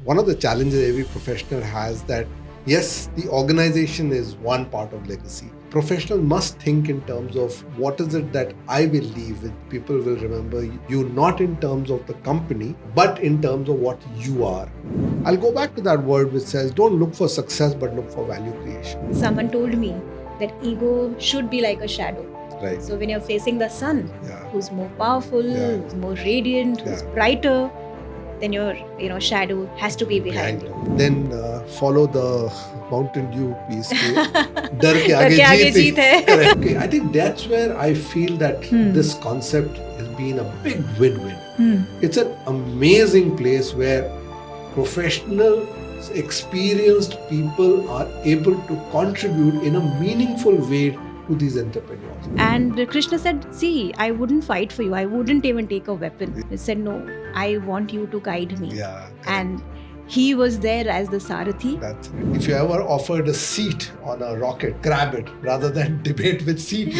one of the challenges every professional has that yes, the organization is one part of legacy. Professional must think in terms of what is it that I will leave with. People will remember you not in terms of the company, but in terms of what you are. I'll go back to that word which says don't look for success, but look for value creation. Someone told me that ego should be like a shadow. Right. So when you're facing the sun, who's more powerful, who's more radiant, who's brighter, then your shadow has to be behind you. Then follow the Mountain Dew piece. Dar ke aage jeet hai. Correct. Okay, I think that's where I feel that this concept has been a big win-win. It's an amazing place where professional, experienced people are able to contribute in a meaningful way to these entrepreneurs. And Krishna said, see, I wouldn't fight for you. I wouldn't even take a weapon. He said, no, I want you to guide me. And he was there as the Sarathi. That's it. If you ever offered a seat on a rocket, grab it rather than debate with seat.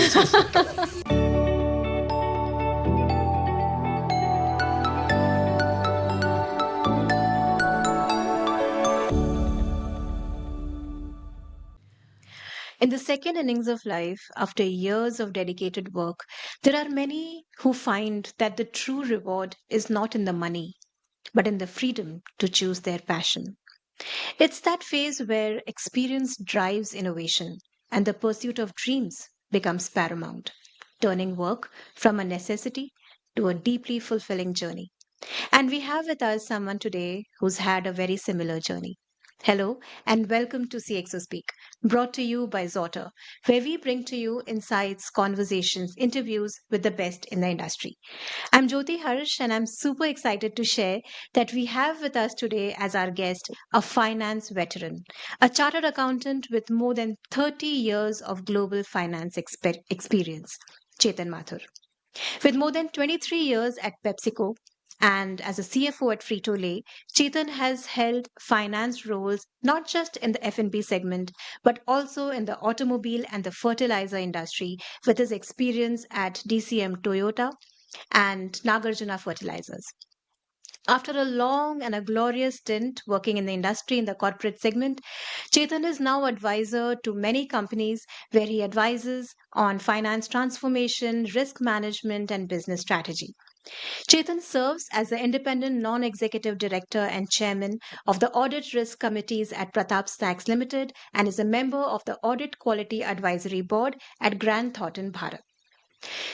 In the second innings of life, after years of dedicated work, there are many who find that the true reward is not in the money, but in the freedom to choose their passion. It's that phase where experience drives innovation and the pursuit of dreams becomes paramount, turning work from a necessity to a deeply fulfilling journey. And we have with us someone today who's had a very similar journey. Hello, and welcome to CXO Speak, brought to you by Zawter, where we bring to you insights, conversations, interviews with the best in the industry. I'm Jyoti Harsh, and I'm super excited to share that we have with us today as our guest a finance veteran, a chartered accountant with more than 30 years of global finance experience, Chetan Mathur. With more than 23 years at PepsiCo and as a CFO at Frito-Lay, Chetan has held finance roles not just in the F&B segment but also in the automobile and the fertilizer industry with his experience at DCM Toyota and Nagarjuna Fertilizers. After a long and a glorious stint working in the industry in the corporate segment, Chetan is now advisor to many companies where he advises on finance transformation, risk management, and business strategy. Chetan serves as the independent non-executive director and chairman of the Audit Risk Committees at Pratap Snacks Limited and is a member of the Audit Quality Advisory Board at Grant Thornton Bharat.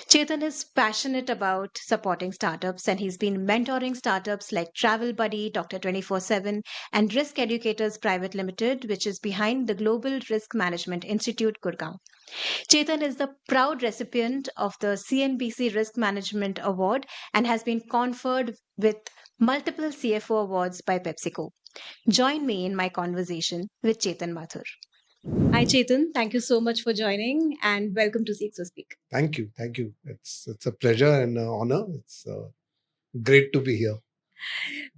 Chetan is passionate about supporting startups and he's been mentoring startups like Travel Buddy, Dr. 24/7, and Risk Educators Private Limited, which is behind the Global Risk Management Institute, Gurgaon. Chetan is the proud recipient of the CNBC Risk Management Award and has been conferred with multiple CFO awards by PepsiCo. Join me in my conversation with Chetan Mathur. Hi, Chetan. Thank you so much for joining and welcome to CXO Speak. Thank you. Thank you. It's a pleasure and an honor. It's great to be here.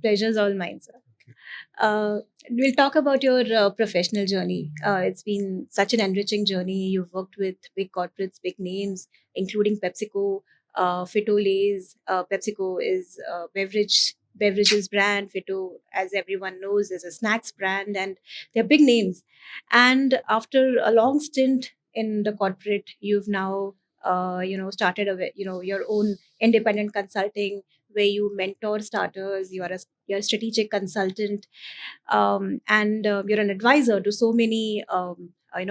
Pleasure's all mine, sir. We'll talk about your professional journey. It's been such an enriching journey. You've worked with big corporates, big names, including PepsiCo, Frito-Lay's. PepsiCo is a beverages brand. Frito, as everyone knows, is a snacks brand, and they're big names. And after a long stint in the corporate, you've now started your own independent consulting where you mentor starters. You're a strategic consultant, and you're an advisor to so many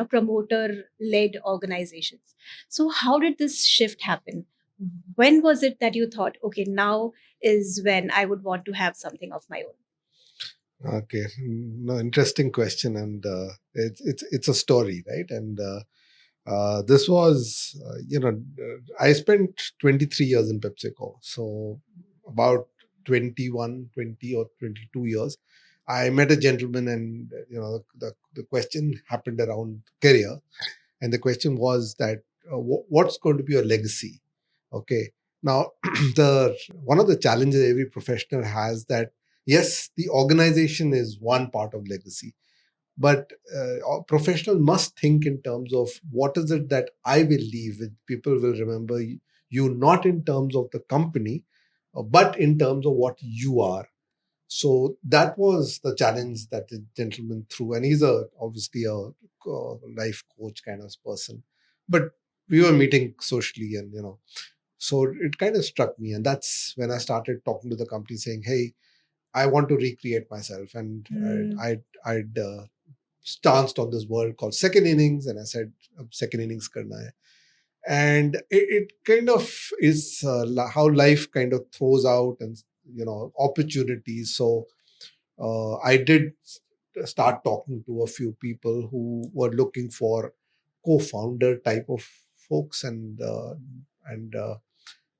promoter-led organizations. So, how did this shift happen? When was it that you thought, okay, now is when I would want to have something of my own? Okay, no, interesting question, and it's a story, right? And this was, I spent 23 years in PepsiCo, so about 20 or 22 years. I met a gentleman, and the question happened around career, and the question was that what's going to be your legacy? Okay, now the one of the challenges every professional has that yes, the organization is one part of legacy, but a professional must think in terms of what is it that I will leave with. People will remember you not in terms of the company, but in terms of what you are. So that was the challenge that the gentleman threw, and he's obviously a life coach kind of person. But we were meeting socially, and so it kind of struck me, and that's when I started talking to the company, saying, "Hey, I want to recreate myself," and I'd chanced on this word called second innings, and I said, "Second innings karna hai." And it kind of is how life kind of throws out and opportunities. So I did start talking to a few people who were looking for co-founder type of folks, and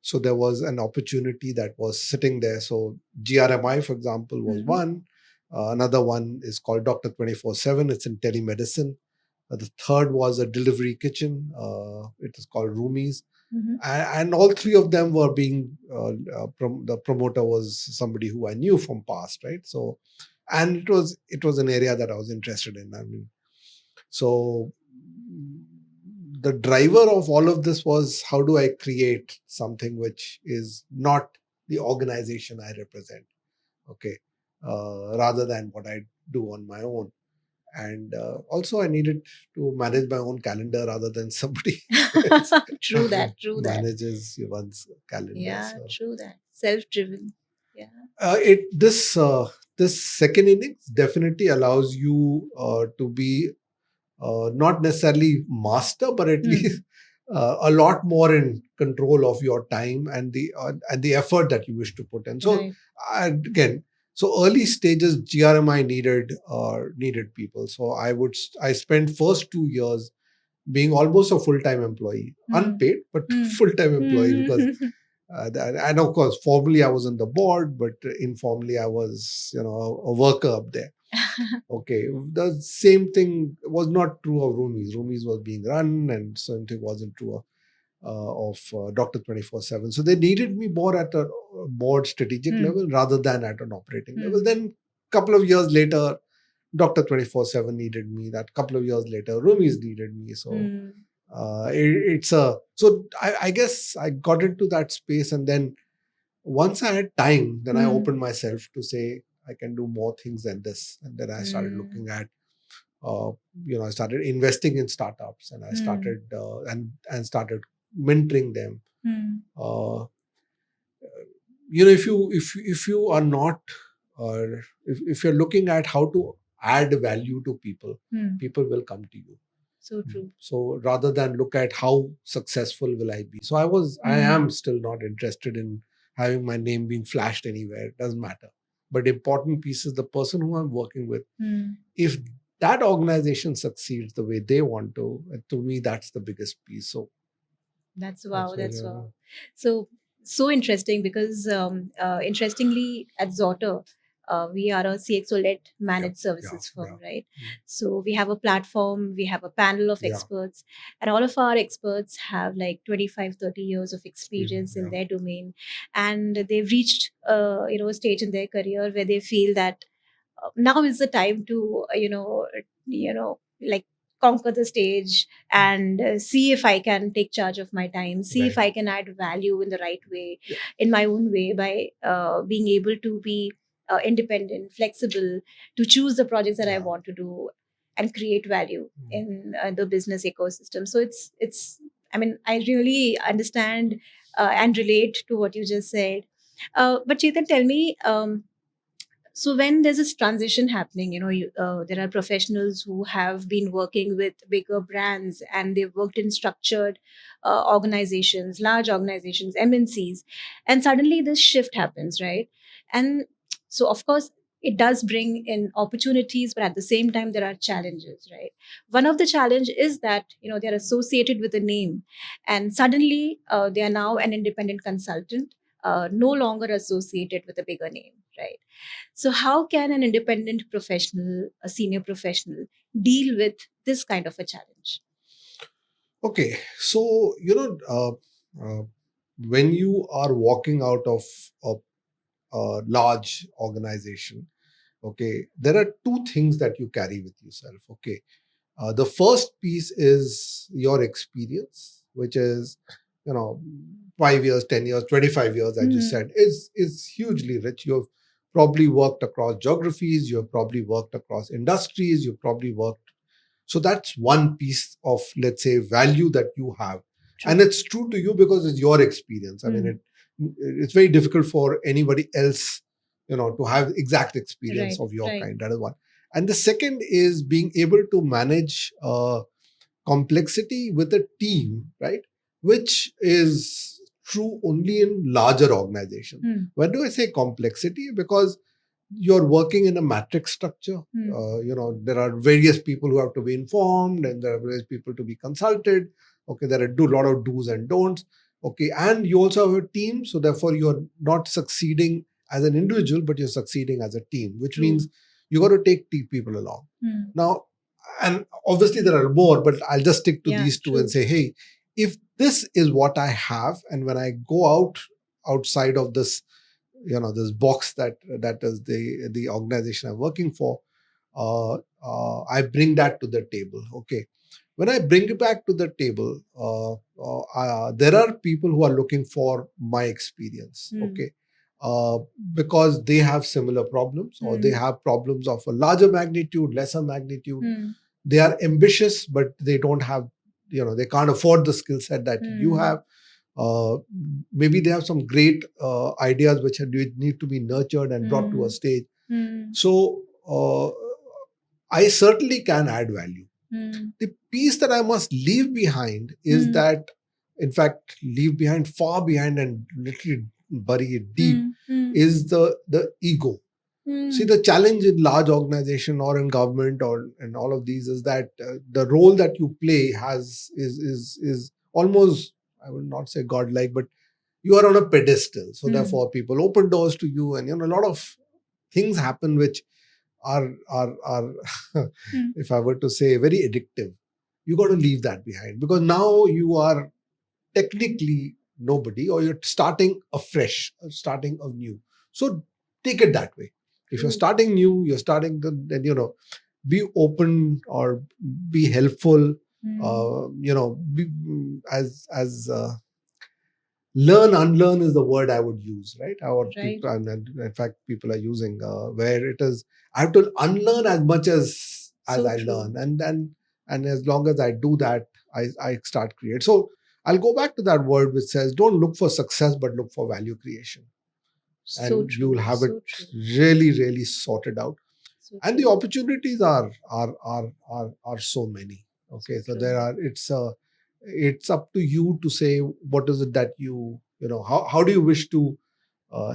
so there was an opportunity that was sitting there. So GRMI, for example, was one. Another one is called Dr. 24/7. It's in telemedicine. The third was a delivery kitchen. It is called Roomies. And all three of them were being, the promoter was somebody who I knew from past, right? So, and it was an area that I was interested in. I mean, so the driver of all of this was, how do I create something which is not the organization I represent, okay, rather than what I do on my own. And also I needed to manage my own calendar rather than somebody else True that. True that. manages one's calendar. Yeah, So true that. Self-driven. Yeah. This second innings definitely allows you to be not necessarily master, but at least a lot more in control of your time and the effort that you wish to put in. So Right. again, so early stages GRMI needed people. So I spent first 2 years being almost a full-time employee, unpaid but full-time employee, because and of course formally I was on the board, but informally I was a worker up there. Okay, the same thing was not true of Roomies. Roomies was being run, and same thing wasn't true of Dr. 24/7. So they needed me more at a board strategic level rather than at an operating level. Then a couple of years later, Dr. 24/7 needed me. That couple of years later, Roomies needed me. So I guess I got into that space, and then once I had time, then I opened myself to say I can do more things than this. And then I started looking at, I started investing in startups, and I started and started mentoring them. If you are not, if you're looking at how to add value to people, people will come to you. So true. So rather than look at how successful will I be. So I am still not interested in having my name being flashed anywhere. It doesn't matter. But important piece is the person who I'm working with. If that organization succeeds the way they want to me, that's the biggest piece. So That's wow. That's wow. So interesting, because interestingly at Zawter, we are a CXO-led managed services firm, right? So we have a platform, we have a panel of experts, and all of our experts have like 25, 30 years of experience in their domain, and they've reached a stage in their career where they feel that now is the time to like conquer the stage and see if I can take charge of my time, see if I can add value in the right way, in my own way, by being able to be independent, flexible, to choose the projects that I want to do and create value in the business ecosystem. So it's I mean, I really understand and relate to what you just said. But Chetan, tell me, so when there's this transition happening, there are professionals who have been working with bigger brands and they've worked in structured organizations, large organizations, MNCs, and suddenly this shift happens, right? And so of course it does bring in opportunities, but at the same time there are challenges, right? One of the challenge is that they're associated with a name, and suddenly they are now an independent consultant, no longer associated with a bigger name, right? So, how can an independent professional, a senior professional, deal with this kind of a challenge? Okay, so when you are walking out of a large organization, okay, there are two things that you carry with yourself. Okay, the first piece is your experience, which is 5 years, 10 years, 25 years, as you said, is hugely rich. You've probably worked across geographies, you have probably worked across industries, you've probably worked. So that's one piece of, let's say, value that you have. True. And it's true to you because it's your experience. I mean, it's very difficult for anybody else, to have exact experience of your kind. That is one. And the second is being able to manage complexity with a team, right? Which is true only in larger organizations. When do I say complexity? Because you're working in a matrix structure. There are various people who have to be informed, and there are various people to be consulted. Okay, there are a lot of do's and don'ts. Okay, and you also have a team, so therefore you're not succeeding as an individual, but you're succeeding as a team, which means you got to take people along. Now, and obviously there are more, but I'll just stick to these two and say, hey, if this is what I have, and when I go outside of this, this box that is the organization I'm working for, I bring that to the table. Okay, when I bring it back to the table, there are people who are looking for my experience. Okay. Because they have similar problems, or they have problems of a larger magnitude, lesser magnitude. They are ambitious, but they don't have, they can't afford the skill set that you have. Maybe they have some great ideas which need to be nurtured and brought to a stage. So I certainly can add value. The piece that I must leave behind is that, in fact, leave behind, far behind, and literally bury it deep, is the ego. See, the challenge in large organization or in government or in all of these is that the role that you play is almost, I will not say godlike, but you are on a pedestal. So therefore, people open doors to you, and a lot of things happen which are if I were to say, very addictive. You got to leave that behind, because now you are technically nobody, or you're starting afresh, starting anew. So take it that way. If you're starting new, you're starting, then be open or be helpful. Be, as learn, unlearn is the word I would use, right? People, and in fact, people are using where it is, I have to unlearn as much as I learn, and as long as I do that, I start create. So I'll go back to that word which says, don't look for success, but look for value creation. And you will have it really, really sorted out. And the opportunities are so many. Okay, so there are. It's up to you to say what is it that how do you wish to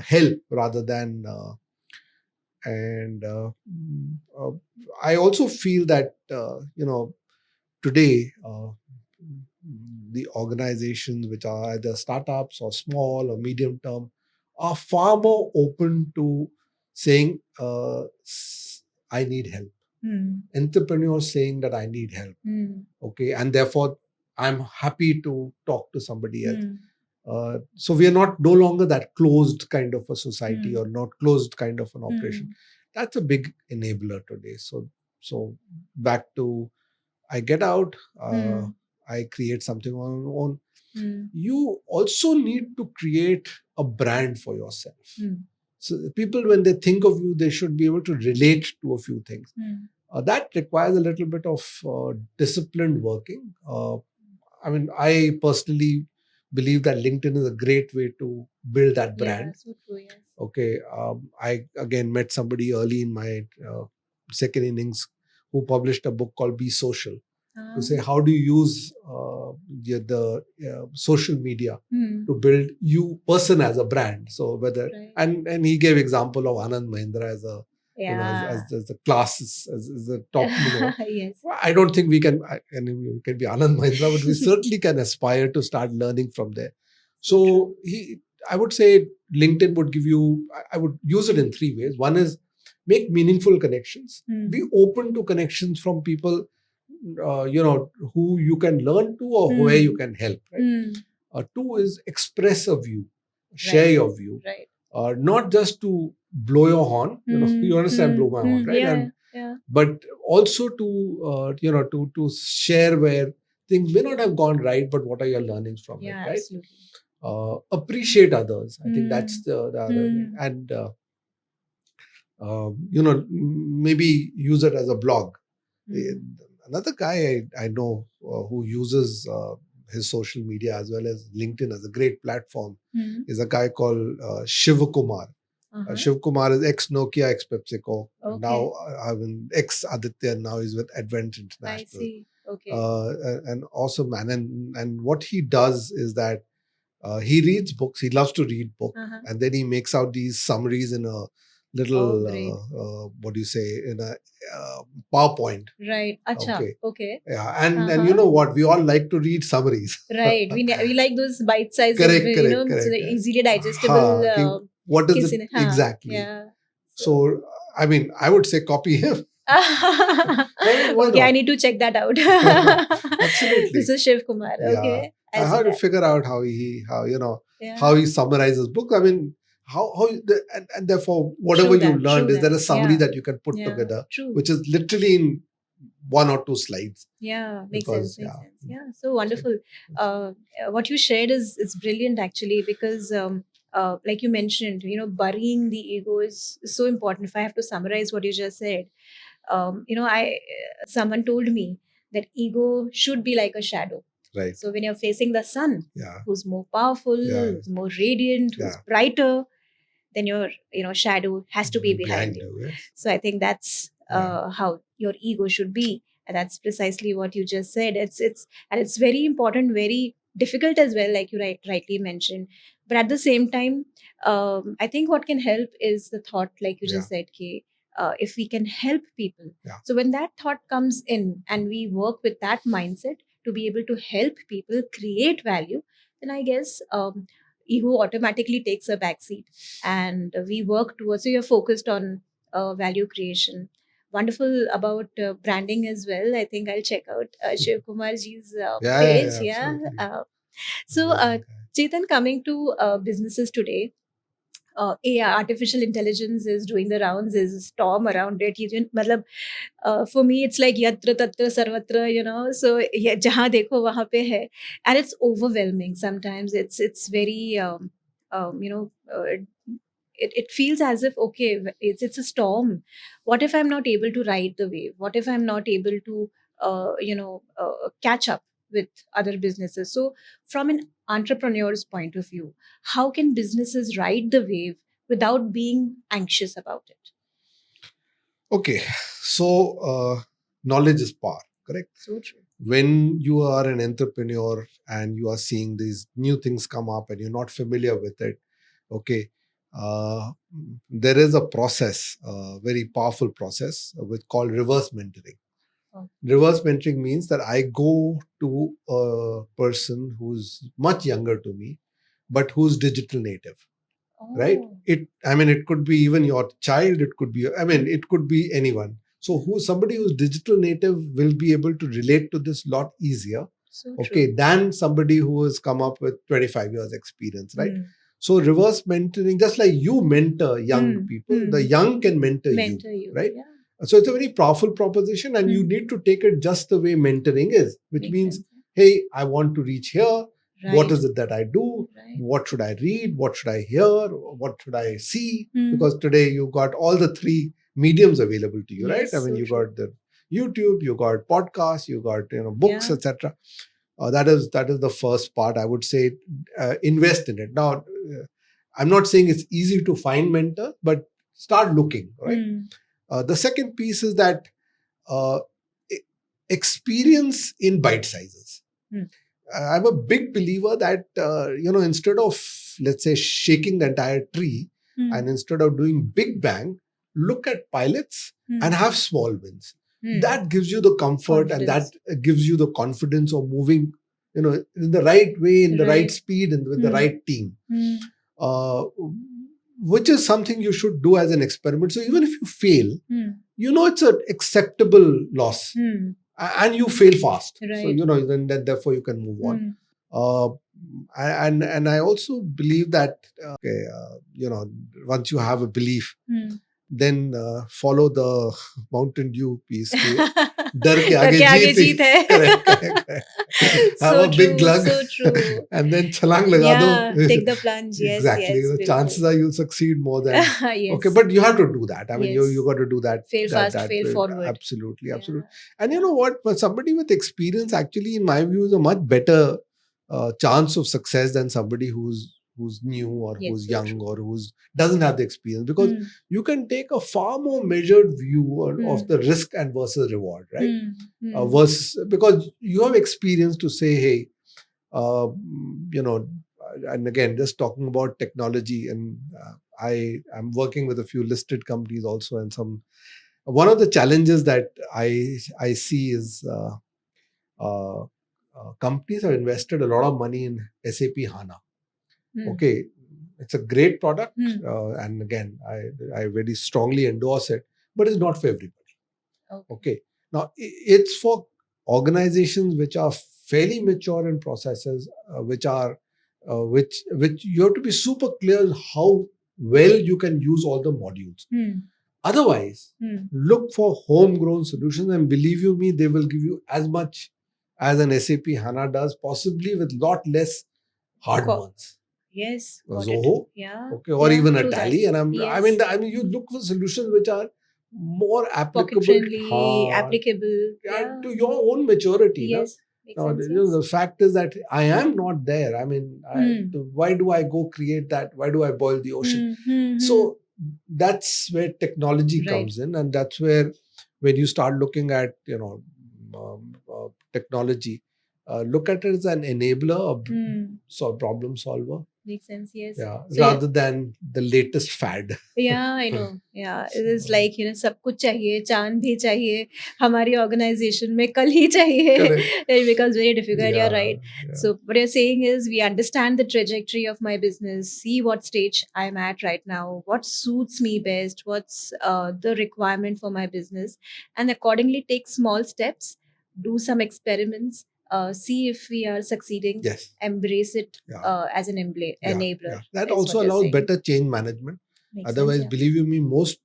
help, rather than. I also feel that today. The organizations which are either startups or small or medium term are far more open to saying, I need help. Entrepreneurs saying that I need help. Okay, and therefore I'm happy to talk to somebody else. So we are no longer that closed kind of a society, or not closed kind of an operation. That's a big enabler today. So back to, I get out, I create something on my own. You also need to create a brand for yourself. So people, when they think of you, they should be able to relate to a few things. That requires a little bit of disciplined working. I mean, I personally believe that LinkedIn is a great way to build that brand. Yeah, so true, yes. Okay, I again met somebody early in my second innings who published a book called Be Social, to say how do you use the social media to build you person as a brand. So whether and he gave example of Anand Mahindra as a as the class as the top. Yes. I don't think we can be Anand Mahindra, but we certainly can aspire to start learning from there. So I would say LinkedIn would give you. I would use it in three ways. One is make meaningful connections. Be open to connections from people who you can learn to, or where you can help. Right. Two is express a view, share your view. Right. Not just to blow your horn. You understand, blow my horn, right? Yeah. But also to to share where things may not have gone right, but what are your learnings from it, right? Absolutely. Appreciate others. I think that's the other thing. And maybe use it as a blog. Another guy I know who uses his social media as well as LinkedIn as a great platform is a guy called Shiv Kumar. Shiv Kumar is ex-Nokia, ex-PepsiCo. Okay. Now, ex-Aditya, now he's with Advent International. I see. Okay. And awesome man. And what he does is that he reads books. He loves to read books. And then he makes out these summaries in a little, what do you say, in a PowerPoint. Right. Acha. Okay. Yeah. And you know what? We all like to read summaries. Right. We like those bite-sized, correct, so easily digestible. What is it? Exactly. Yeah. So, I mean, I would say copy him. Okay, I need to check that out. Absolutely. This is Shiv Kumar. Yeah. Okay. I have to figure out how he summarizes book. I mean, and therefore whatever you learned, is there a summary that you can put together, which is literally in 1 or 2 slides. Yeah, makes sense. Yeah, so wonderful. What you shared is brilliant actually, because like you mentioned, burying the ego is so important. If I have to summarize what you just said, someone told me that ego should be like a shadow. Right. So when you're facing the sun, who's more powerful, who's more radiant, who's brighter, then your shadow has to be behind you. Yes. So I think that's how your ego should be, and that's precisely what you just said. It's very important, very difficult as well, like you rightly mentioned. But at the same time, I think what can help is the thought, like you just said, K. If we can help people, so when that thought comes in and we work with that mindset to be able to help people create value, then I guess ego automatically takes a backseat, and we work towards. So you're focused on value creation. Wonderful about branding as well. I think I'll check out Shiv Kumarji's page. Chetan, coming to businesses today, AI, artificial intelligence, is doing the rounds, is a storm around it. For me, it's like yatra tatra sarvatra, so jahan dekho wahan pe hai, and it's overwhelming sometimes. It's very it feels as if, okay, it's a storm. What if I'm not able to ride the wave? What if I'm not able to catch up with other businesses? So from an entrepreneur's point of view, how can businesses ride the wave without being anxious about it? Okay, so knowledge is power, correct? So true. When you are an entrepreneur and you are seeing these new things come up and you're not familiar with it, okay, there is a process, very powerful process called reverse mentoring. Reverse mentoring means that I go to a person who's much younger to me, but who's digital native. Right? It could be even your child, it could be anyone. So somebody who's digital native will be able to relate to this lot easier, than somebody who has come up with 25 years experience, right? So reverse mentoring, just like you mentor young people, the young can mentor you, right? Yeah. So it's a very powerful proposition, and you need to take it just the way mentoring is, which means, hey, I want to reach here. Right. What is it that I do? Right. What should I read? What should I hear? What should I see? Because today you got all the 3 mediums available to you, right? I mean, you got the YouTube, you got podcasts, you got books, etc. That is the first part. I would say invest in it. Now, I'm not saying it's easy to find mentors, but start looking, right? The second piece is that experience in bite sizes. I'm a big believer that, instead of, let's say, shaking the entire tree, and instead of doing big bang, look at pilots and have small wins. That gives you the comfort and that gives you the confidence of moving, in the right way, in the right speed, and with the right team. Which is something you should do as an experiment. So even if you fail, it's an acceptable loss. And you fail fast. Right. So, then therefore you can move on. And I also believe that, once you have a belief, then follow the Mountain Dew piece. डर के आगे जीत है. correct. Have So a big true, glug so true. and then छलांग लगा दो. Yeah, take the plunge. Yes, Exactly. yes, The bilkul. chances are you'll succeed more than. Yes. Okay, but you have to do that. I mean, Yes. you got to do that. Fail fast, fail way. forward. Absolutely, Yeah. absolutely. And you know what? For somebody with experience, actually, in my view, is a much better chance of success than somebody who's new or Yes, who's so young true. or who's doesn't have the experience, because you can take a far more measured view of the risk and versus reward, right? Versus, because you have experience to say, hey, you know, and again, just talking about technology, and I am working with a few listed companies also, and one of the challenges that I see is companies have invested a lot of money in SAP HANA. Okay, it's a great product, and again, I very strongly endorse it, but it's not for everybody. Okay. Now, it's for organizations which are fairly mature in processes, which you have to be super clear how well you can use all the modules. Otherwise, look for homegrown solutions, and believe you me, they will give you as much as an SAP HANA does, possibly with lot less hard ones. Yes. Zoho, yeah. Okay, or yeah, even true a Tally, that. and I mean, you look for solutions which are more applicable, pocket-friendly, applicable, to your own maturity. Yes. Now, the fact is that I am not there. I mean, why do I go create that? Why do I boil the ocean? So that's where technology comes in, and that's where when you start looking at technology, look at it as an enabler, a problem solver. Makes sense, yes. Yeah, so rather than the latest fad. Yeah, I know. Yeah, it is like, सब कुछ चाहिए, चांद भी चाहिए, हमारी organization में कल ही चाहिए. It becomes very difficult. You're right. Yeah. So what you're saying is, we understand the trajectory of my business, see what stage I'm at right now, what suits me best, what's the requirement for my business, and accordingly take small steps, do some experiments, see if we are succeeding. Yes. Embrace it as an enabler. Yeah. That also allows better change management. Otherwise, believe you me, most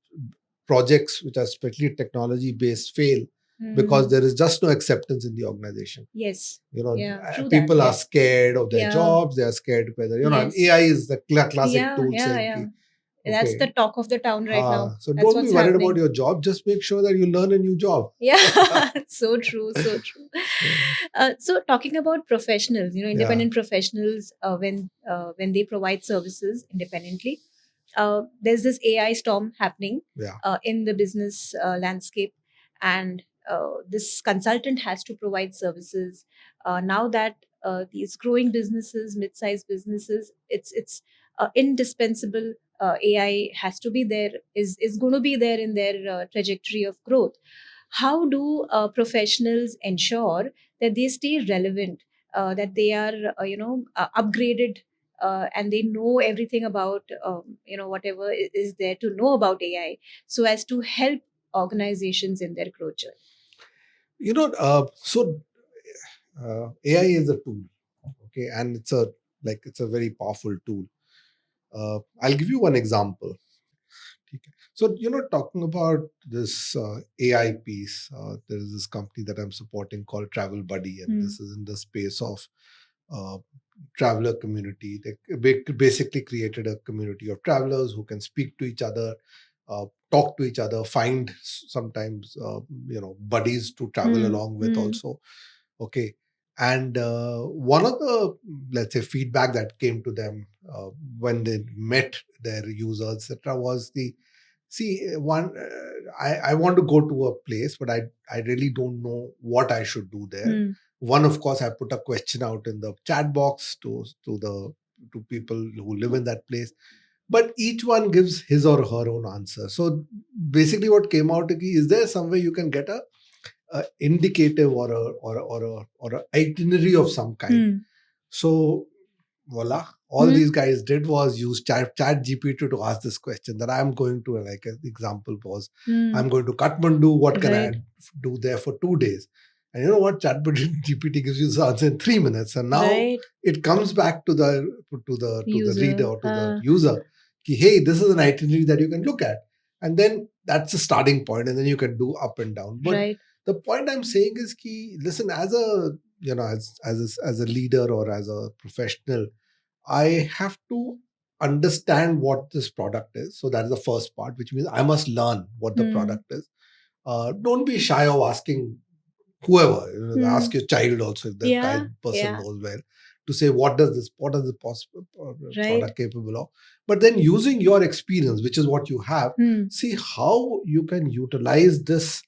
projects which are especially technology based fail because there is just no acceptance in the organization. Yes. People are scared of their jobs. They are scared whether and AI is the classic tool saying. That's the talk of the town right now. So don't be worried about your job. Just make sure that you learn a new job. Yeah, so true, so true. So talking about professionals, independent professionals, when they provide services independently, there's this AI storm happening in the business landscape, and this consultant has to provide services. Now that these growing businesses, mid-sized businesses, it's indispensable. AI has to be there, is going to be there in their trajectory of growth. How do professionals ensure that they stay relevant, that they are upgraded, and they know everything about whatever is there to know about AI, so as to help organizations in their growth journey? AI is a tool, okay, and it's a very powerful tool. I'll give you one example. So, talking about this AI piece, there is this company that I'm supporting called Travel Buddy, and this is in the space of traveler community. They basically created a community of travelers who can speak to each other, talk to each other, find sometimes buddies to travel along with also. Okay. And one of the, let's say, feedback that came to them when they met their users, etc., was I want to go to a place, but I really don't know what I should do there. One, of course, I put a question out in the chat box to people who live in that place, but each one gives his or her own answer. So basically, what came out is there some way you can get a indicative or a itinerary of some kind. So voila, all these guys did was use chat GPT to ask this question that I'm going to, like an example was, I'm going to Kathmandu, what can I do there for 2 days? And you know what, chat GPT gives you the answer in 3 minutes, and now it comes back to the reader or to the user, hey, this is an itinerary that you can look at, and then that's a starting point, and then you can do up and down. But the point I'm saying is ki, listen, as a as a leader or as a professional, I have to understand what this product is. So that is the first part, which means I must learn what the product is. Don't be shy of asking whoever. Ask your child also if the person knows well, to say what is the possible product capable of. But then using your experience, which is what you have, see how you can utilize this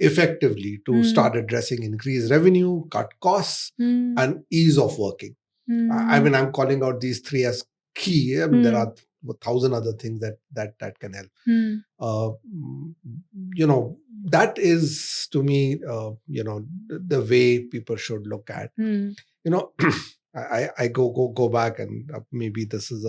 effectively to start addressing increased revenue, cut costs, and ease of working. I mean, I'm calling out these three as key. I mean, there are 1,000 other things that can help. That is, to me, the way people should look at. I go back, and maybe this is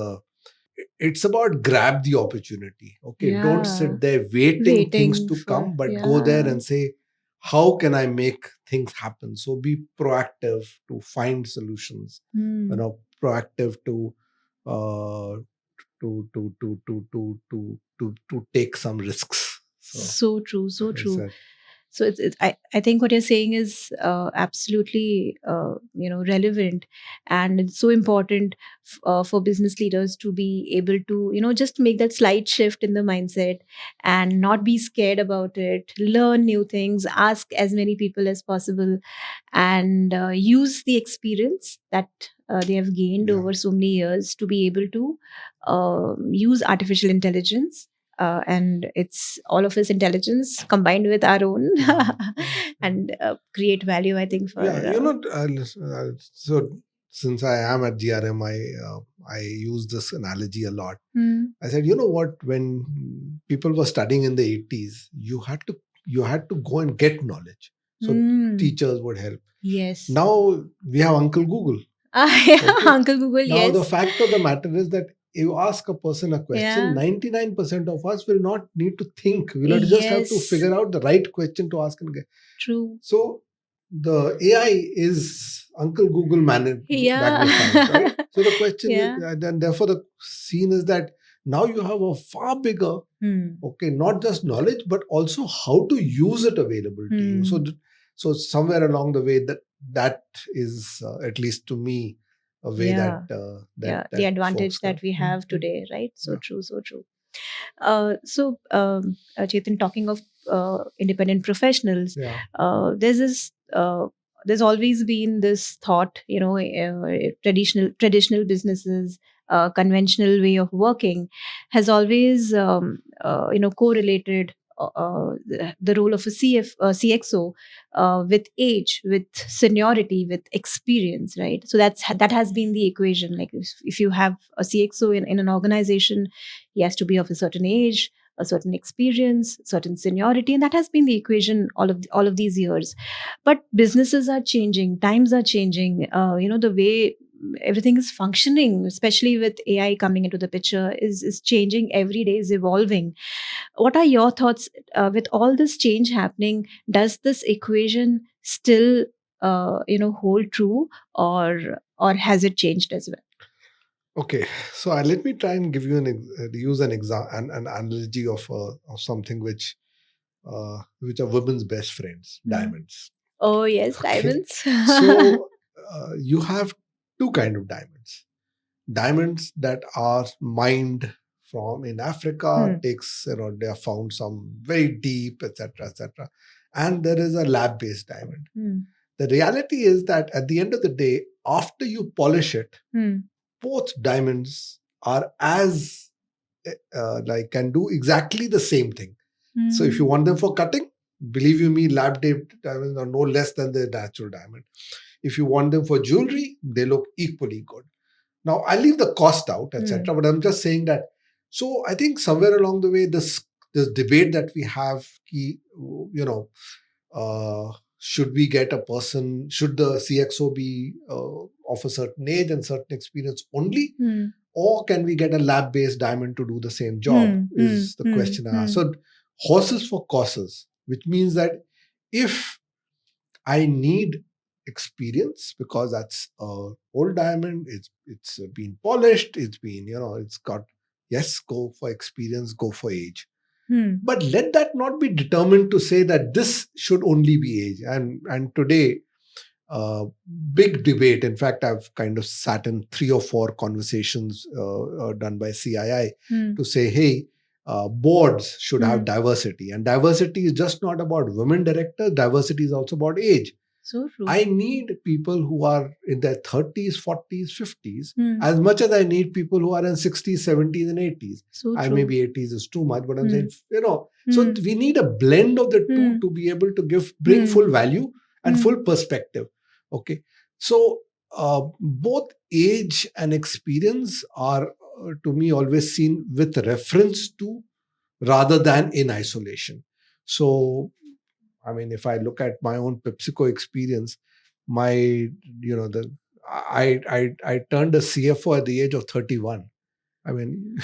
it's about grab the opportunity. Okay, don't sit there waiting things to come, but go there and say, how can I make things happen? So be proactive to find solutions. Proactive to take some risks. So true. So I think what you're saying is absolutely relevant, and it's so important for business leaders to be able to just make that slight shift in the mindset and not be scared about it. Learn new things, ask as many people as possible, and use the experience that they have gained over so many years to be able to use artificial intelligence. And it's all of its intelligence combined with our own and create value, I think. So since I am at GRM, I use this analogy a lot. I said, you know what, when people were studying in the 80s, you had to go and get knowledge. So teachers would help. Yes. Now we have Uncle Google. Uncle Google, now, the fact of the matter is that you ask a person a question, 99% of us will not need to think. We'll just have to figure out the right question to ask and get. True. So the AI is Uncle Google magnified, right? So the question is, and therefore the scene is that now you have a far bigger, not just knowledge, but also how to use it available to you. So somewhere along the way, that is, at least to me, a way that the advantage that we have today, right? So true. Chetan, talking of independent professionals, there's always been this thought, traditional businesses, conventional way of working has always correlated the role of a CXO with age, with seniority, with experience, right? So that has been the equation. Like if you have a CXO in an organization, he has to be of a certain age, a certain experience, certain seniority, and that has been the equation all of these years. But businesses are changing, times are changing. The way everything is functioning, especially with AI coming into the picture, is changing every day, is evolving. What are your thoughts with all this change happening? Does this equation still hold true, or has it changed as well? Okay, so let me try and give you use an analogy of something which are women's best friends, diamonds. Oh yes, diamonds. So you have two kind of diamonds. Diamonds that are mined from in Africa, they are found some very deep, etc., etc. And there is a lab-based diamond. The reality is that at the end of the day, after you polish it, both diamonds are as can do exactly the same thing. So if you want them for cutting, believe you me, lab-based diamonds are no less than the natural diamond. If you want them for jewelry, they look equally good. Now, I leave the cost out, etc. But I'm just saying that. So I think somewhere along the way, this debate that we have, should we get a person? Should the CXO be of a certain age and certain experience only, or can we get a lab-based diamond to do the same job? Is the question I ask. So horses for courses, which means that if I need experience because that's a old diamond, it's been polished, it's been, it's got, yes, go for experience, go for age. But let that not be determined to say that this should only be age. And today, big debate. In fact, I've kind of sat in 3 or 4 conversations done by CII to say, hey, boards should have diversity. And diversity is just not about women directors. Diversity is also about age. So true. I need people who are in their 30s, 40s, 50s, as much as I need people who are in 60s, 70s, and 80s. So I true. maybe 80s is too much, but I'm saying, so we need a blend of the two to be able to bring full value and full perspective. Okay. So both age and experience are, to me, always seen with reference to rather than in isolation. So, I mean, if I look at my own PepsiCo experience, I turned a CFO at the age of 31. I mean,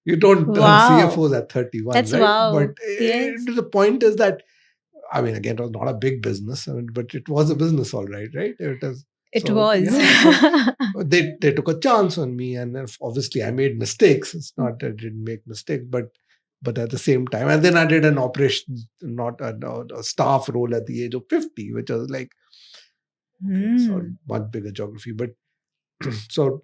you don't turn CFOs at 31, That's right? wow. But Yes. the point is that, I mean, again, it was not a big business, but it was a business, all right, right? It was. Yeah, so they took a chance on me, and obviously I made mistakes. It's not that I didn't make mistakes, but at the same time, and then I did an operation, not a staff role at the age of 50, which was like, so much bigger geography. But so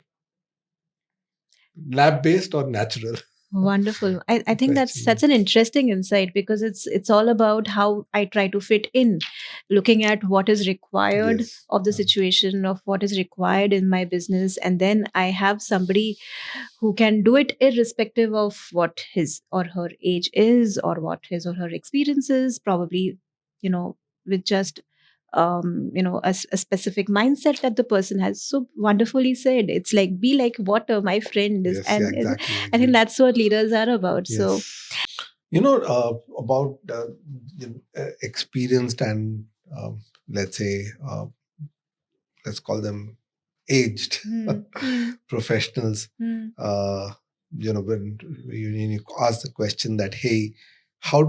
lab based or natural? Wonderful. I think that's an interesting insight, because it's all about how I try to fit in, looking at what is required of the situation, of what is required in my business, and then I have somebody who can do it irrespective of what his or her age is, or what his or her experience is, probably, with just a specific mindset that the person has. So wonderfully said. It's like, be like water, my friend. Exactly. I think that's what leaders are about. So, about experienced and let's say, let's call them aged professionals. When you ask the question that, hey, how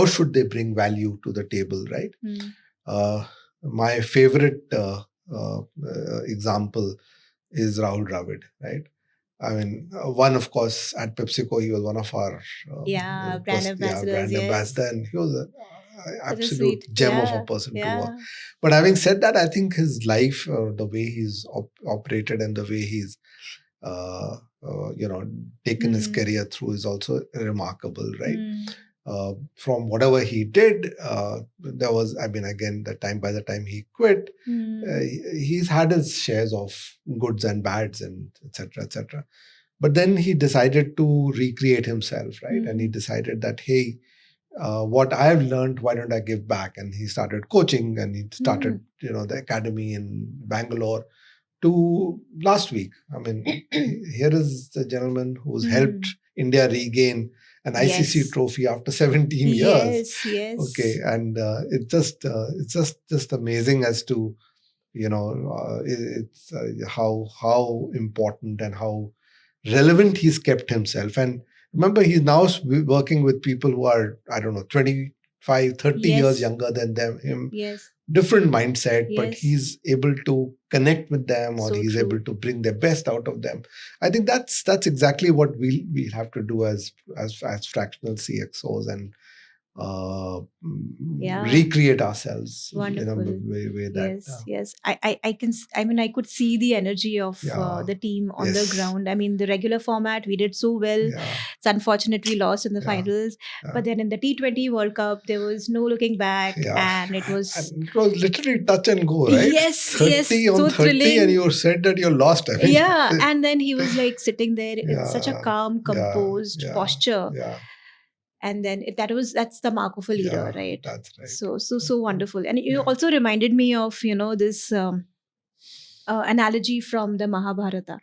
should they bring value to the table, right? My favorite example is Rahul Dravid, right? I mean, one, of course, at PepsiCo, he was one of our brand ambassador, and he was an absolute gem of a person to work. But having said that, I think his life, the way he's operated and the way he's taken his career through is also remarkable, right? From whatever he did, there was, I mean, again, by the time he quit, he's had his shares of goods and bads, and etc., etc. But then he decided to recreate himself, right? And he decided that, hey, what I've learned, why don't I give back? And he started coaching, and he started, the academy in Bangalore. To last week, I mean, here is the gentleman who's helped India regain an ICC trophy after 17 years. Yes. Okay, and it's just amazing as to it's how important and how relevant he's kept himself. And remember, he's now working with people who are, I don't know, 25, 30 years younger than him. Different mindset, but he's able to connect with them, or he's able to bring the best out of them. I think that's exactly what we'll have to do as fractional CXOs, and recreate ourselves. Wonderful. In a way that yes. I could see the energy of the team on the ground. I mean, the regular format, we did so well. It's unfortunate we lost in the finals, but then in the T20 World Cup, there was no looking back, and it was literally touch and go, right? Yes, 30 on so 30, thrilling. and you said that you're lost. I mean, and then he was like sitting there in such a calm, composed posture. And then that's the mark of a leader, right? That's right. So wonderful. And you also reminded me of this analogy from the Mahabharata,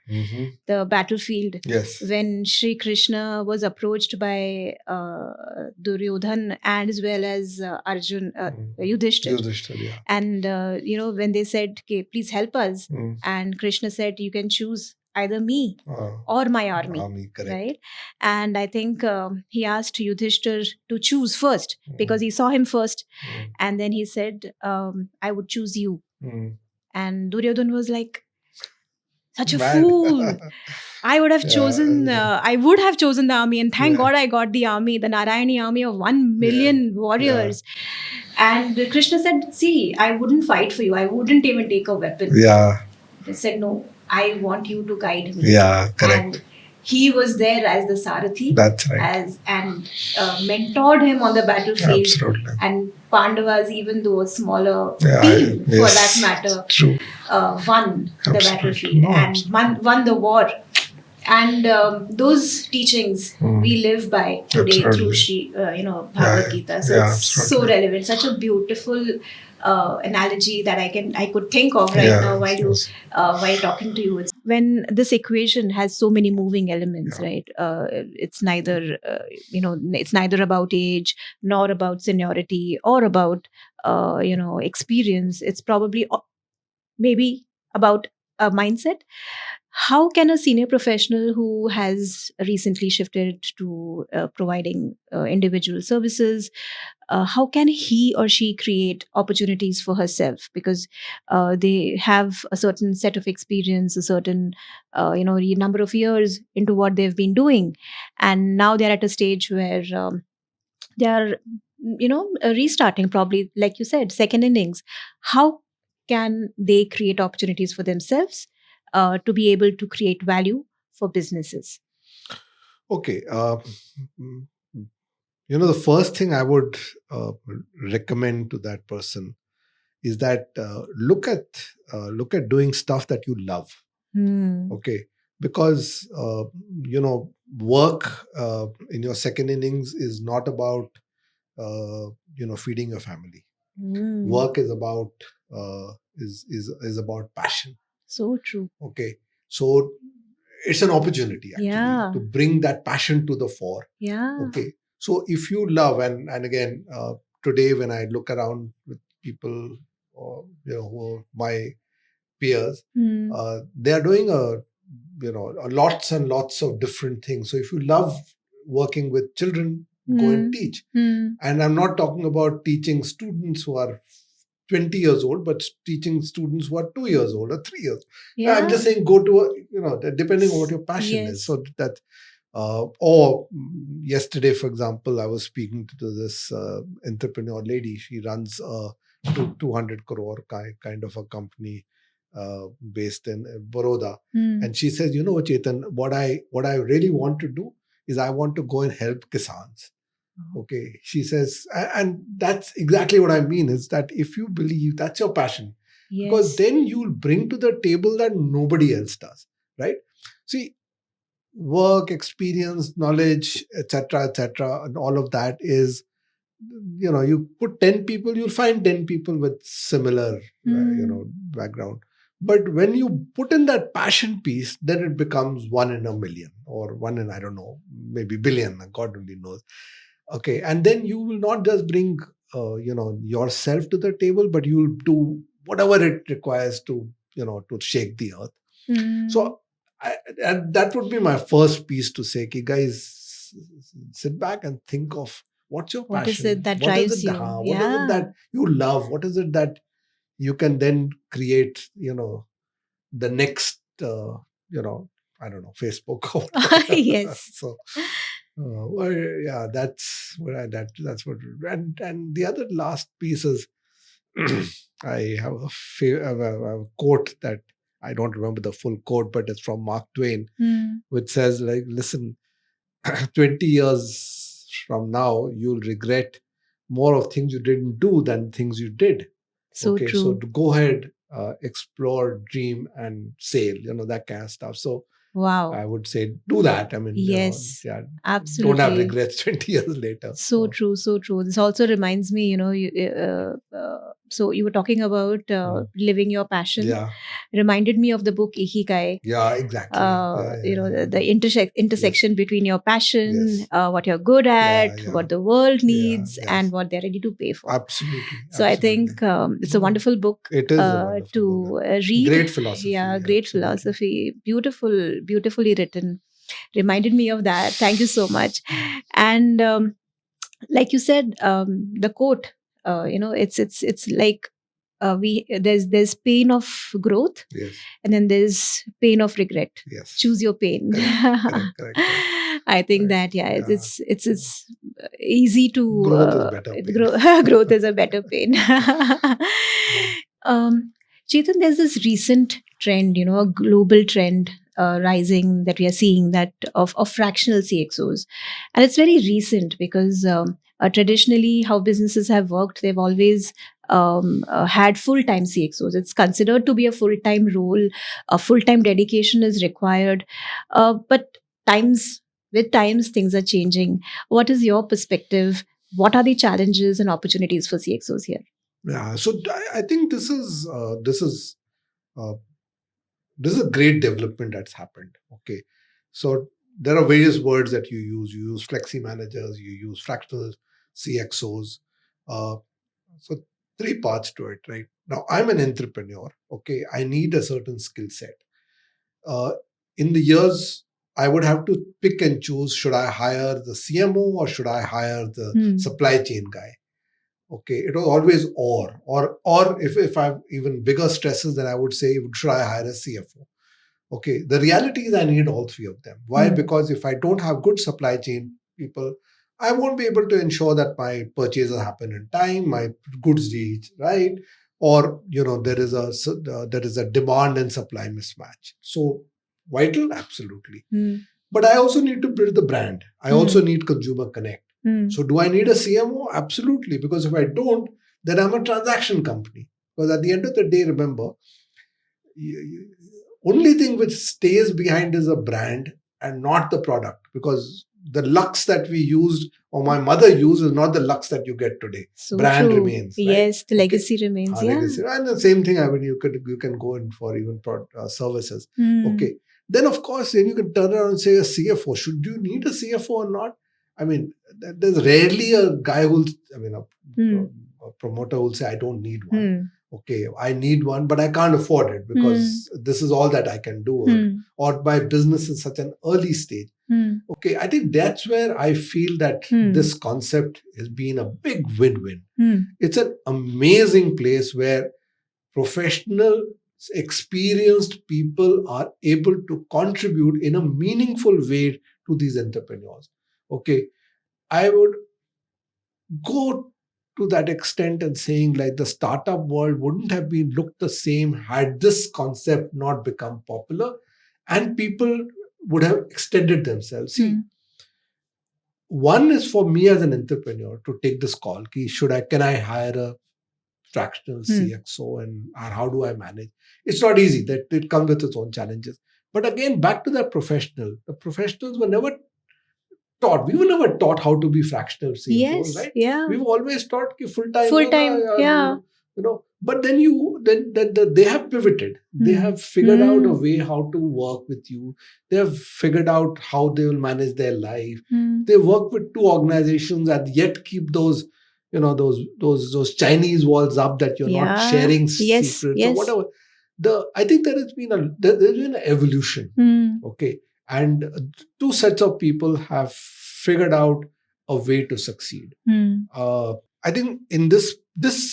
the battlefield. Yes. When Sri Krishna was approached by Duryodhan, and as well as Arjun, Yudhishthir. And when they said, okay, please help us, and Krishna said, you can choose either me or my army, right? And I think he asked Yudhishthir to choose first, because he saw him first, and then he said, I would choose you. And Duryodhan was like, such a Man. fool. I would have chosen the army, and thank God I got the army, the Narayani army of 1 million warriors. And Krishna said, see, I wouldn't fight for you. I wouldn't even take a weapon. They said, no, I want you to guide me. Correct. And he was there as the Sarathi. That's right. And mentored him on the battlefield. Absolutely. And Pandavas, even though a smaller team for that matter, true. Won the battlefield and won the war. And those teachings we live by today through Sri, Bhagavad Gita. So it's so relevant. Such a beautiful analogy that I could think of right now while talking to you. When this equation has so many moving elements, right? It's neither it's neither about age nor about seniority or about experience. It's probably maybe about a mindset. How can a senior professional who has recently shifted to providing individual services, how can he or she create opportunities for herself? Because they have a certain set of experience, a certain number of years into what they've been doing, and now they're at a stage where they are restarting, probably like you said, second innings. How can they create opportunities for themselves to be able to create value for businesses? Okay. The first thing I would recommend to that person is that look at doing stuff that you love. Okay, because work in your second innings is not about feeding your family. Work is about is about passion. So true. Okay, so it's an opportunity actually to bring that passion to the fore. Okay, so if you love, and again today when I look around with people who are my peers, they are doing lots and lots of different things. So if you love working with children, go and teach. And I'm not talking about teaching students who are 20 years old, but teaching students who are 2 years old or 3 years. I'm just saying go to depending on what your passion is. So that or yesterday, for example, I was speaking to this entrepreneur lady. She runs a 200 crore kind of a company based in Baroda. And she says, Chetan, what I really want to do is I want to go and help Kisans. Okay, she says, and that's exactly what I mean, is that if you believe that's your passion, because then you'll bring to the table that nobody else does, right? See, work, experience, knowledge, etc., and all of that is, you put 10 people, you'll find 10 people with similar, background. But when you put in that passion piece, then it becomes 1 in a million or 1 in, I don't know, maybe billion, God only knows. Okay, and then you will not just bring, yourself to the table, but you'll do whatever it requires to shake the earth. So and that would be my first piece to say, okay, guys, sit back and think of what's your passion. What is it that drives you? What is it that you love? What is it that you can then create, the next, I don't know, Facebook or whatever. Yes. So, that's what that's what. And the other last piece is, I have a quote that I don't remember the full quote, but it's from Mark Twain, which says, like, listen, 20 years from now, you'll regret more of things you didn't do than things you did. So true. So to go ahead, explore, dream, and sail, that kind of stuff. So wow, I would say do that. I mean, yes, absolutely. Don't have regrets 20 years later. So true, so true. This also reminds me, so you were talking about living your passion. Yeah. Reminded me of the book Ikigai. Yeah, exactly. The intersection between your passion, what you're good at, what the world needs, and what they're ready to pay for. Absolutely. So I think it's a wonderful book. It is a wonderful book. Read. Great philosophy. Yeah, great philosophy. Beautifully written. Reminded me of that. Thank you so much. And like you said, the quote, it's like there's pain of growth, Yes. and then there's pain of regret. Yes. Choose your pain. Correct. I think Correct. that Yeah. it's easy to Growth is better pain. growth is a better pain. Chetan, there's this recent trend, a global trend rising that we are seeing, that of fractional CXOs, and it's very recent because traditionally how businesses have worked, they've always had full-time CXOs. It's considered to be a full-time role. A full-time dedication is required, but with times things are changing. What is your perspective? What are the challenges and opportunities for CXOs here? Yeah, so I think this is uh, a great development that's happened. Okay, so there are various words that you use. You use flexi managers, you use fractal CXOs. Uh, so three parts to it, right? Now I'm an entrepreneur. Okay, I need a certain skill set. In the years, I would have to pick and choose: should I hire the CMO or should I hire the supply chain guy? Okay, it was always or if I have even bigger stresses, then I would say, should I hire a CFO? Okay, the reality is I need all three of them. Why? Because if I don't have good supply chain people, I won't be able to ensure that my purchases happen in time, my goods reach right, or there is a demand and supply mismatch. So vital, absolutely. But I also need to build the brand. I also need consumer connect. So do I need a CMO? Absolutely. Because if I don't, then I'm a transaction company. Because at the end of the day, remember, only thing which stays behind is a brand and not the product. Because the lux that we used or my mother used is not the lux that you get today. So brand true. Remains. Right? Yes, the legacy remains. Legacy. And the same thing, I mean, you can go in for even services. Okay. Then, of course, then you can turn around and say a CFO. Should you need a CFO or not? I mean, there's rarely a guy a promoter will say, I don't need one. Okay, I need one, but I can't afford it because this is all that I can do. Or my business is such an early stage. Okay, I think that's where I feel that this concept has been a big win-win. It's an amazing place where professional, experienced people are able to contribute in a meaningful way to these entrepreneurs. Okay, I would go to that extent and saying like the startup world wouldn't have been looked the same had this concept not become popular, and people would have extended themselves. See, one is for me as an entrepreneur to take this call. Can I hire a fractional CXO and how do I manage? It's not easy. That it comes with its own challenges. But again, back to that professional. The professionals were never taught. We were never taught how to be fractional CFOs, yes, right? Yeah. We've always taught full time. Yeah. But then they have pivoted. They have figured out a way how to work with you. They have figured out how they will manage their life. They work with two organizations and yet keep those those Chinese walls up that you're not sharing secrets or whatever. I think there's been an evolution. Okay. And two sets of people have figured out a way to succeed. I think in this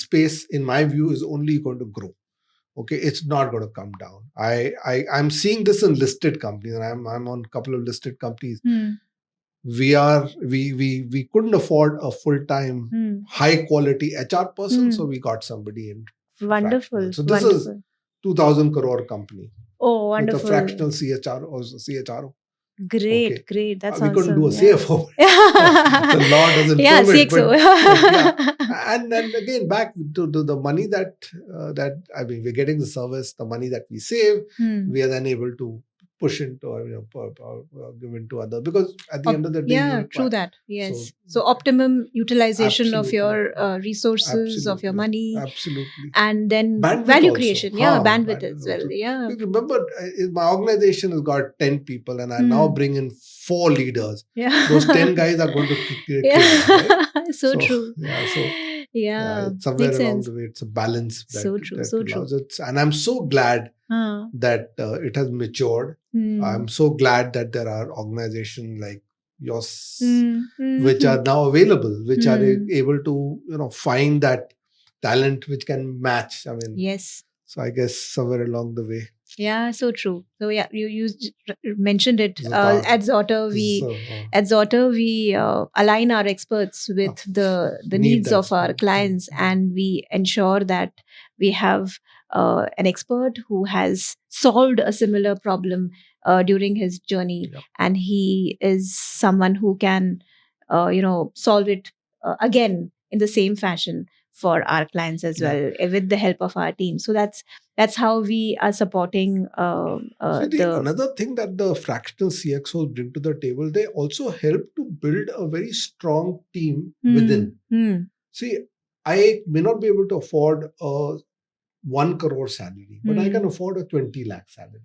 space, in my view, is only going to grow. Okay, it's not going to come down. I'm seeing this in listed companies, and I'm on a couple of listed companies. We couldn't afford a full-time, high quality HR person, so we got somebody in. Wonderful. So this is 2,000 crore company. Oh, wonderful. With a fractional CHRO. Great. That's awesome. We couldn't do a CFO. The law doesn't permit. CXO. And then again, back to the money that we're getting the service, the money that we save, we are then able to push into or give into other, because at the end of the day, true that. Yes. So optimum utilization of your resources, of your money, and then bandwidth value also. creation. Bandwidth as well. Yeah. Remember, my organization has got 10 people, and I now bring in 4 leaders. Those 10 guys are going to kill me, right? So true. It's somewhere along the way, it's a balance that allows it. And I'm so glad that it has matured. I'm so glad that there are organizations like yours which are now available, which are able to find that talent which can match. I mean, Yes. So I guess somewhere along the way. Yeah, so true. So yeah, you mentioned it. Zawter. At Zawter, we align our experts with the needs of our clients, and we ensure that we have an expert who has solved a similar problem during his journey, and he is someone who can, solve it again in the same fashion for our clients as well, with the help of our team. So that's how we are supporting another thing that the fractional CXOs bring to the table, they also help to build a very strong team within. See, I may not be able to afford a 1 crore salary, but I can afford a 20 lakh salary.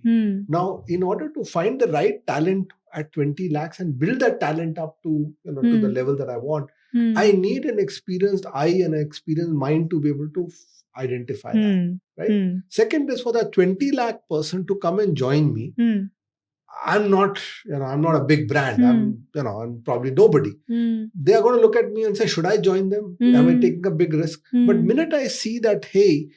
Now, in order to find the right talent at 20 lakhs and build that talent up to, to the level that I want, I need an experienced eye and an experienced mind to be able to identify that. Right. Second is for that 20 lakh person to come and join me. I'm not a big brand. I'm probably nobody. They are going to look at me and say, should I join them? Am I taking a big risk? But minute I see that, hey,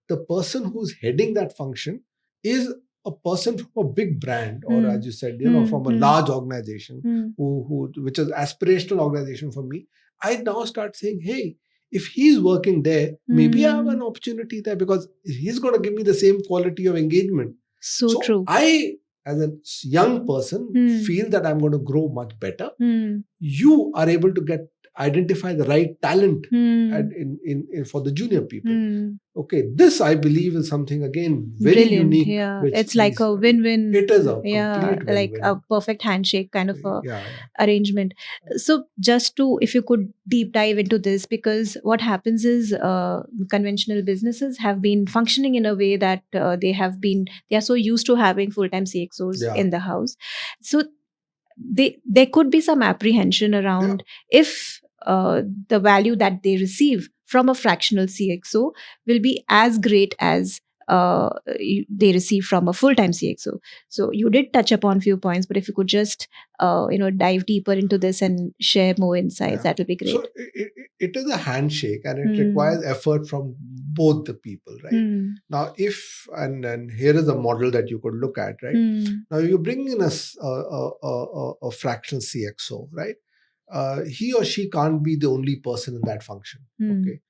the person who's heading that function is a person from a big brand, or as you said, from a large organization, which is aspirational organization for me, I now start saying, hey, if he's working there, maybe I have an opportunity there, because he's going to give me the same quality of engagement. So true. I, as a young person, feel that I'm going to grow much better. You are able to identify the right talent in for the junior people. Okay, this I believe is something again very brilliant, unique. Yeah, it's like a win-win. It is a complete like win-win. a perfect handshake kind of arrangement. So just to, if you could deep dive into this, because what happens is conventional businesses have been functioning in a way that they are so used to having full-time CXOs in the house. So there could be some apprehension around if the value that they receive from a fractional CXO will be as great as they receive from a full-time CXO. So you did touch upon a few points, but if you could just dive deeper into this and share more insights, that would be great. So it is a handshake, and it requires effort from both the people, right? Now, and here is a model that you could look at, right? Now you bring in a fractional CXO, right? He or she can't be the only person in that function. Okay,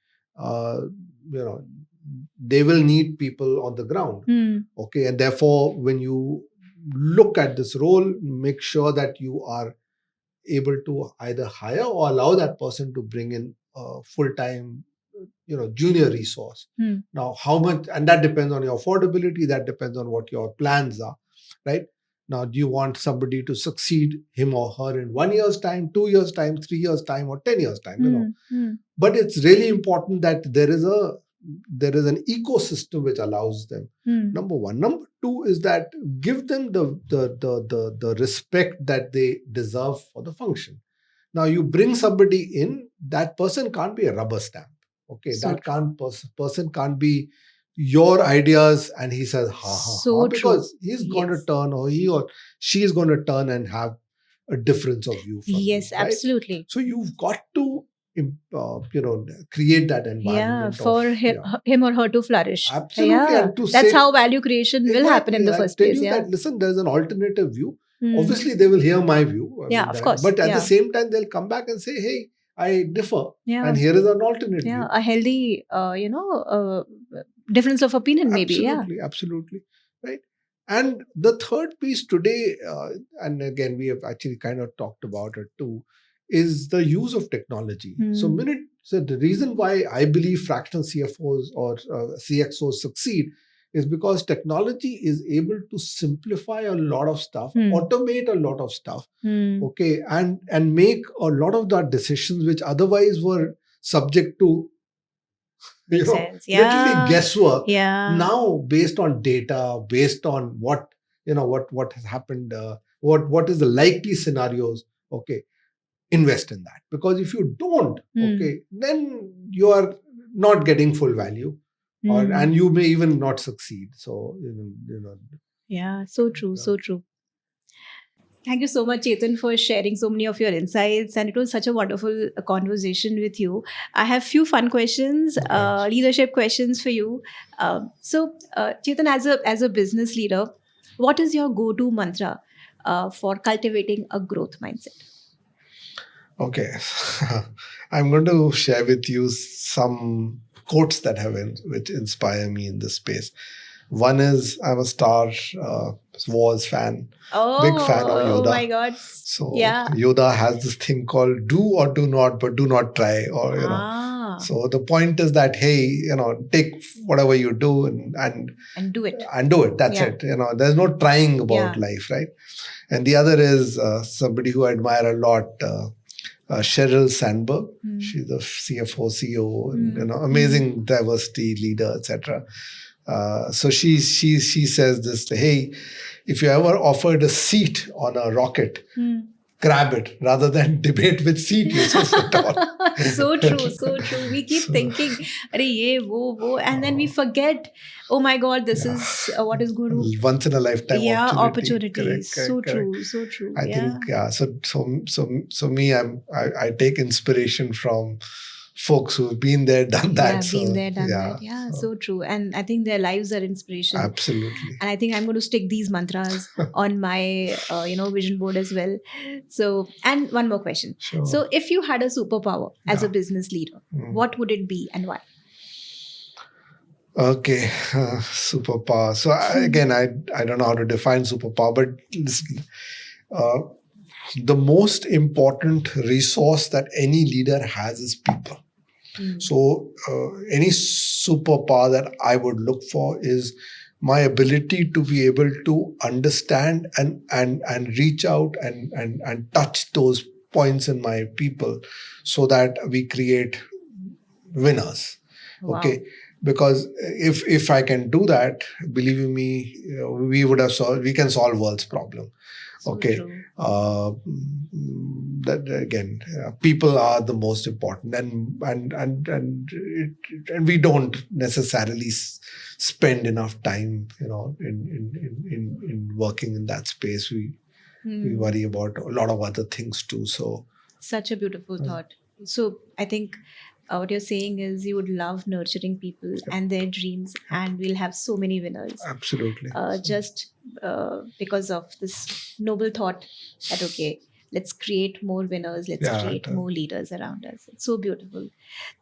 they will need people on the ground. Okay, and therefore, when you look at this role, make sure that you are able to either hire or allow that person to bring in a full-time, junior resource. Now, how much, and that depends on your affordability, that depends on what your plans are, right? Now, do you want somebody to succeed him or her in 1 year's time, 2 years' time, 3 years' time, or 10 years' time? But it's really important that there is an ecosystem which allows them. Number one. Number two is that give them the respect that they deserve for the function. Now, you bring somebody in, that person can't be a rubber stamp. Okay, so person can't be your ideas and he says because he's going to turn, or he or she is going to turn and have a difference of view from you, right? Absolutely. So you've got to create that environment for him or her to flourish. Absolutely. And that's how value creation will happen in the first place. That, listen, there's an alternative view. Obviously, they will hear my view. Of course. But at the same time, they'll come back and say, hey, I differ. And here is an alternate view. A healthy, difference of opinion, maybe. Absolutely. Right. And the third piece today, and again, we have actually kind of talked about it too, is the use of technology. So the reason why I believe fractional CFOs or CXOs succeed is because technology is able to simplify a lot of stuff, automate a lot of stuff, okay, and make a lot of the decisions which otherwise were subject to literally guesswork. Now, based on data, based on what has happened, what is the likely scenarios, okay, invest in that. Because if you don't, okay, then you are not getting full value, and you may even not succeed. So so true. So true. Thank you so much, Chetan, for sharing so many of your insights. And it was such a wonderful conversation with you. I have few fun questions, leadership questions for you. Chetan, as a business leader, what is your go-to mantra for cultivating a growth mindset? Okay, I'm going to share with you some quotes that which inspire me in this space. One is I'm a Star Wars fan, big fan of Yoda. Oh my God! So Yoda has this thing called "do or do not, but do not try," or So the point is that hey, take whatever you do and do it That's it. There's no trying about life, right? And the other is somebody who I admire a lot. Sheryl Sandberg. She's the CFO, CEO, and, amazing diversity leader, etc. So she says this: hey, if you ever offered a seat on a rocket, grab it rather than debate which seat you should sit on. So true. We keep thinking, ye, wo, and then we forget. Oh my God, this is what is going to once in a lifetime opportunity. Correct, so true. I think So me, I take inspiration from folks who've been there, done that. So true. And I think their lives are inspiration. Absolutely. And I think I'm going to stick these mantras on my vision board as well. So, and one more question. Sure. So if you had a superpower as a business leader, what would it be and why? Okay, superpower. So again, I don't know how to define superpower, but listen, the most important resource that any leader has is people. So any superpower that I would look for is my ability to be able to understand and reach out and touch those points in my people so that we create winners. Wow. Okay. Because if I can do that, believe me, we can solve world's problem. Okay. That again, people are the most important, and we don't necessarily spend enough time, in working in that space. We worry about a lot of other things too. So such a beautiful thought. So I think what you're saying is you would love nurturing people and their dreams, and we'll have so many winners. Absolutely. Because of this noble thought that, okay, let's create more winners, let's create more leaders around us. It's so beautiful.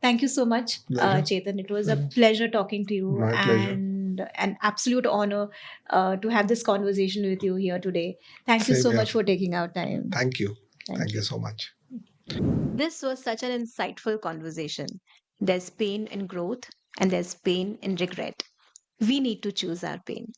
Thank you so much, Chetan. It was a pleasure talking to you. My pleasure. And an absolute honor to have this conversation with you here today. Thank you so much for taking our time. Thank you. Thank you so much. This was such an insightful conversation. There's pain in growth and there's pain in regret. We need to choose our pain.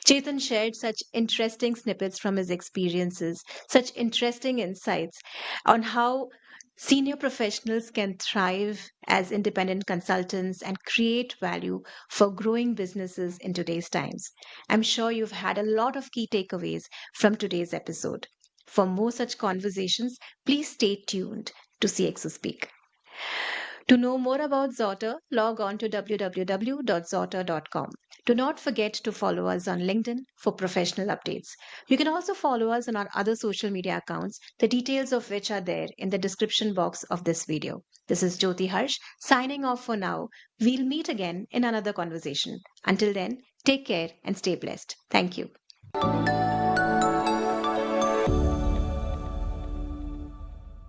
Chetan shared such interesting snippets from his experiences, such interesting insights on how senior professionals can thrive as independent consultants and create value for growing businesses in today's times. I'm sure you've had a lot of key takeaways from today's episode. For more such conversations, please stay tuned to CXO Speak. To know more about Zawter, log on to www.zawter.com. Do not forget to follow us on LinkedIn for professional updates. You can also follow us on our other social media accounts, the details of which are there in the description box of this video. This is Jyoti Harsh signing off for now. We'll meet again in another conversation. Until then, take care and stay blessed. Thank you.